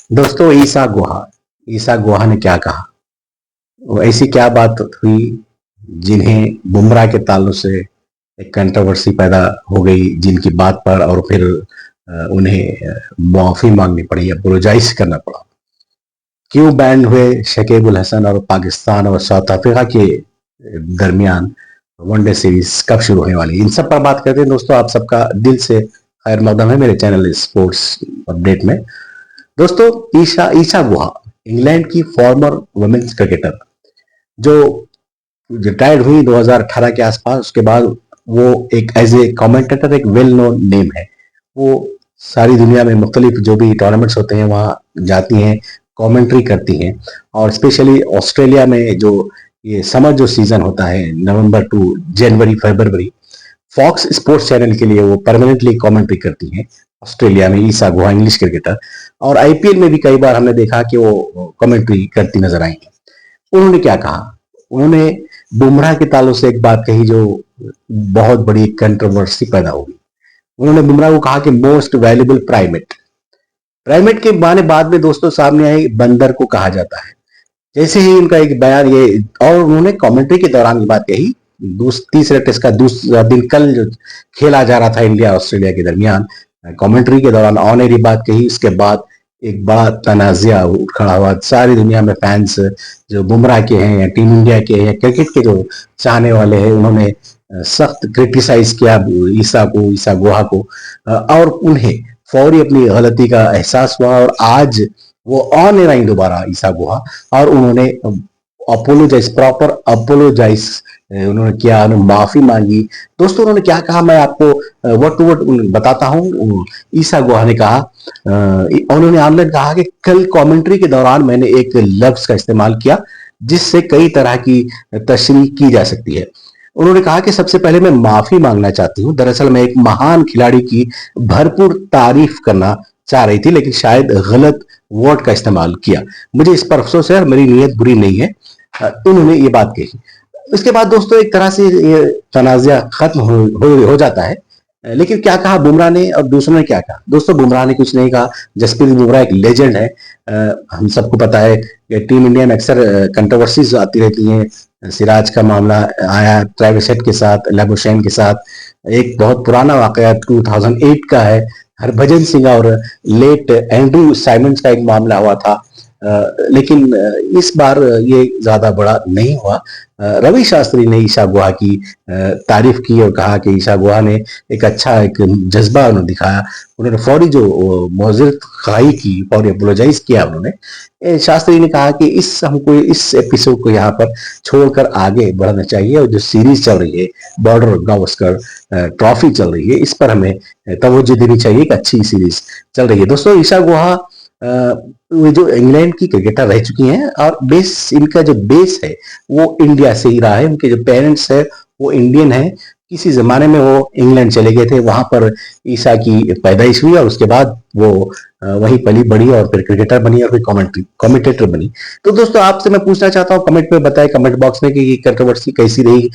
दोस्तों, ईसा गुहा ने क्या कहा? वो ऐसी क्या बात हुई जिन्हें बुमराह के ताल्लुक से एक कंट्रोवर्सी पैदा हो गई, जिनकी बात पर और फिर उन्हें माफी मांगनी पड़ी, अपोलोजाइज करना पड़ा। क्यों बैंड हुए शकीब उल हसन और पाकिस्तान और साउथ अफ्रीका के दरमियान वनडे सीरीज कब शुरू होने वाली, इन सब पर बात करते हैं। दोस्तों, आप सबका दिल से खैर मकदम है मेरे चैनल स्पोर्ट्स अपडेट में। दोस्तों, ईशा ईशा गुहा इंग्लैंड की फॉर्मर वुमेन्स क्रिकेटर जो रिटायर्ड हुई 2018 के आसपास। उसके बाद वो एक एज ए कमेंटेटर एक वेल नोन नेम है। वो सारी दुनिया में मुख्तलिफ जो भी टूर्नामेंट्स होते हैं वहाँ जाती हैं, कमेंट्री करती हैं। और स्पेशली ऑस्ट्रेलिया में जो ये समर जो सीजन होता है, November to January February, Fox Sports channel के लिए वो परमानेंटली कमेंट्री करती हैं ऑस्ट्रेलिया में, ईसा गुहा इंग्लिश क्रिकेटर। और आईपीएल में भी कई बार हमने देखा कि वो कमेंट्री करती नजर आई हैं। उन्होंने क्या कहा? उन्होंने बुमराह के ताल्लुक से एक बात कही जो बहुत बड़ी कंट्रोवर्सी पैदा होगी। उन्होंने बुमराह को कहा कि मोस्ट वैल्यूबल प्राइमेट। प्राइमेट के माने बाद में दोस्तों सामने आई बंदर को कहा जाता है। जैसे ही उनका एक बयान ये, और उन्होंने कमेंट्री के दौरान ये बात कही, तीसरे टेस्ट का दूसरा दिन कल जो खेला जा रहा था इंडिया ऑस्ट्रेलिया के दरमियान, कमेंट्री के दौरान ऑन एयर बात कही। उसके बाद एक बड़ा तनाज़ा खड़ा हुआ। सारी दुनिया में फैंस जो बुमराह के हैं या टीम इंडिया के या क्रिकेट के जो चाहने वाले हैं, उन्होंने सख्त क्रिटिसाइज किया ईसा गुहा को। और उन्हें फौरी अपनी गलती का एहसास हुआ और आज वो ऑन एयर आई दोबारा ईसा गुहा, और उन्होंने अपोलोजाइज, प्रॉपर अपोलोजाइज उन्होंने किया, उन्होंने माफी मांगी। दोस्तों, उन्होंने क्या कहा मैं आपको वर्ड टू वर्ड बताता हूँ। ईसा गुहा ने कहा, उन्होंने ऑनलाइन कहा कि कल कमेंट्री के दौरान मैंने एक लफ्ज का इस्तेमाल किया जिससे कई तरह की तशरीह की जा सकती है। उन्होंने कहा कि सबसे पहले मैं माफी मांगना चाहती हूँ। दरअसल मैं एक महान खिलाड़ी की भरपूर तारीफ करना चाह रही थी, लेकिन शायद गलत वर्ड का इस्तेमाल किया। मुझे इस पर अफसोस है और मेरी नीयत बुरी नहीं है। उन्होंने ये बात कही। उसके बाद दोस्तों एक तरह से ये तनाज़ा खत्म हो जाता है। लेकिन क्या कहा बुमराह ने और दूसरों ने क्या कहा? दोस्तों, बुमराह ने कुछ नहीं कहा। जसप्रीत बुमराह एक लेजेंड है। हम सबको पता है कि टीम इंडिया में अक्सर कंट्रोवर्सीज आती रहती हैं। सिराज का मामला आया ट्रेविस हेड के साथ, लैबोशेन के साथ। एक बहुत पुराना वाकया 2008 का है, हरभजन सिंह और लेट एंड्रू साइमंड्स का एक मामला हुआ था। लेकिन इस बार ये ज्यादा बड़ा नहीं हुआ। रवि शास्त्री ने ईशा गुहा की तारीफ की और कहा कि ईशा गुहा ने एक अच्छा एक जज्बा उन्होंने दिखाया। उन्होंने फौरी जो मौजरत खाई की, फौरी अपोलोजाइज किया उन्होंने। शास्त्री ने कहा कि हमको इस एपिसोड को यहाँ पर छोड़कर आगे बढ़ना चाहिए, और जो सीरीज चल रही है, बॉर्डर गावस्कर ट्रॉफी चल रही है, इस पर हमें तवज्जो देनी चाहिए। एक अच्छी सीरीज चल रही है। दोस्तों, ईशा गुहा वो जो इंग्लैंड की क्रिकेटर रह चुकी हैं और इनका जो बेस है वो इंडिया से ही रहा है। उनके जो पेरेंट्स है वो इंडियन है। किसी जमाने में वो इंग्लैंड चले गए थे, वहां पर ईसा की पैदाइश हुई और उसके बाद वो वहीं पली बड़ी और फिर क्रिकेटर बनी और फिर कमेंटेटर बनी। तो दोस्तों, आपसे मैं पूछना चाहता हूँ, कमेंट में बताएं, कमेंट बॉक्स में, कि ये कंट्रोवर्सी कैसी रही।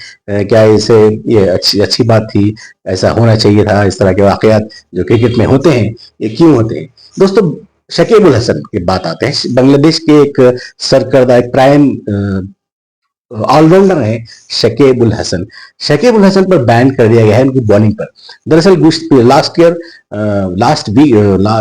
क्या इसे ये अच्छी बात थी? ऐसा होना चाहिए था? इस तरह के वाकयात जो क्रिकेट में होते हैं ये क्यों होते हैं? दोस्तों, शकीब उल हसन की बात आते हैं। बांग्लादेश के एक सरकर्दा, एक प्राइम ऑलराउंडर है शकीब उल हसन। शकीब उल हसन पर बैन कर दिया गया है उनकी बॉलिंग पर। दरअसल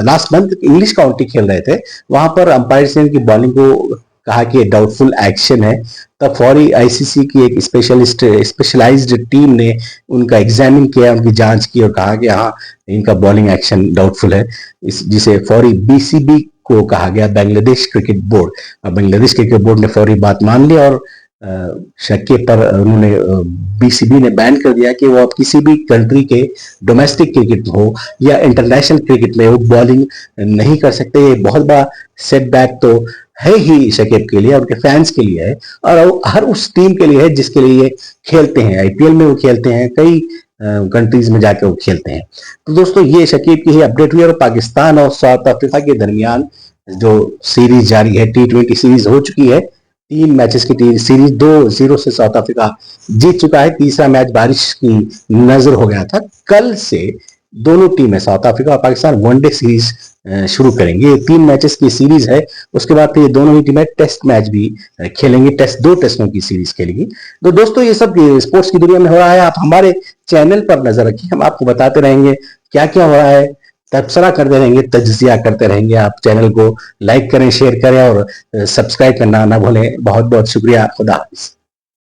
लास्ट मंथ इंग्लिश काउंटी खेल रहे थे, वहां पर अंपायर ने उनकी बॉलिंग को कहा कि डाउटफुल एक्शन है। तब फौरी आईसीसी की एक स्पेशलाइज्ड टीम ने उनका एग्जामिन किया, उनकी जांच की और कहा कि हाँ, इनका बॉलिंग एक्शन डाउटफुल है। जिसे फौरी बीसीबी को कहा गया, Bangladesh cricket board. Bangladesh cricket board ने फौरी बात मान ली और शक्के पर उन्होंने बीसीबी ने बैन कर दिया कि वो अब किसी भी कंट्री के डोमेस्टिक क्रिकेट हो या इंटरनेशनल क्रिकेट में वो बॉलिंग नहीं कर सकते। ये बहुत बड़ा सेटबैक तो है ही शकीब के लिए, उनके फैंस के लिए है, और हर उस टीम के लिए है जिसके लिए ये खेलते हैं। आईपीएल में वो खेलते हैं, कई कंट्रीज में जाकर वो खेलते हैं। तो दोस्तों, ये शकीब की ही अपडेट हुई। और पाकिस्तान और साउथ अफ्रीका के दरमियान जो सीरीज जारी है, T20 सीरीज हो चुकी है। 3 मैचेस की सीरीज 2-0 से साउथ अफ्रीका जीत चुका है। तीसरा मैच बारिश की नजर हो गया था। कल से दोनों टीमें, साउथ अफ्रीका और पाकिस्तान, वनडे सीरीज शुरू करेंगे। ये 3 मैचेस की सीरीज है, उसके बाद ये दोनों ही टीमें टेस्ट मैच भी खेलेंगे, 2 टेस्टों की सीरीज खेलेगी। तो दोस्तों ये सब स्पोर्ट्स की दुनिया में हो रहा है, आप हमारे चैनल पर नजर रखिए, हम आपको बताते रहेंगे क्या क्या हो रहा है, तबसरा करते रहेंगे, तजजिया करते रहेंगे। आप चैनल को लाइक करें, शेयर करें और सब्सक्राइब करना ना भूलें। बहुत बहुत शुक्रिया, खुदा हाफिज।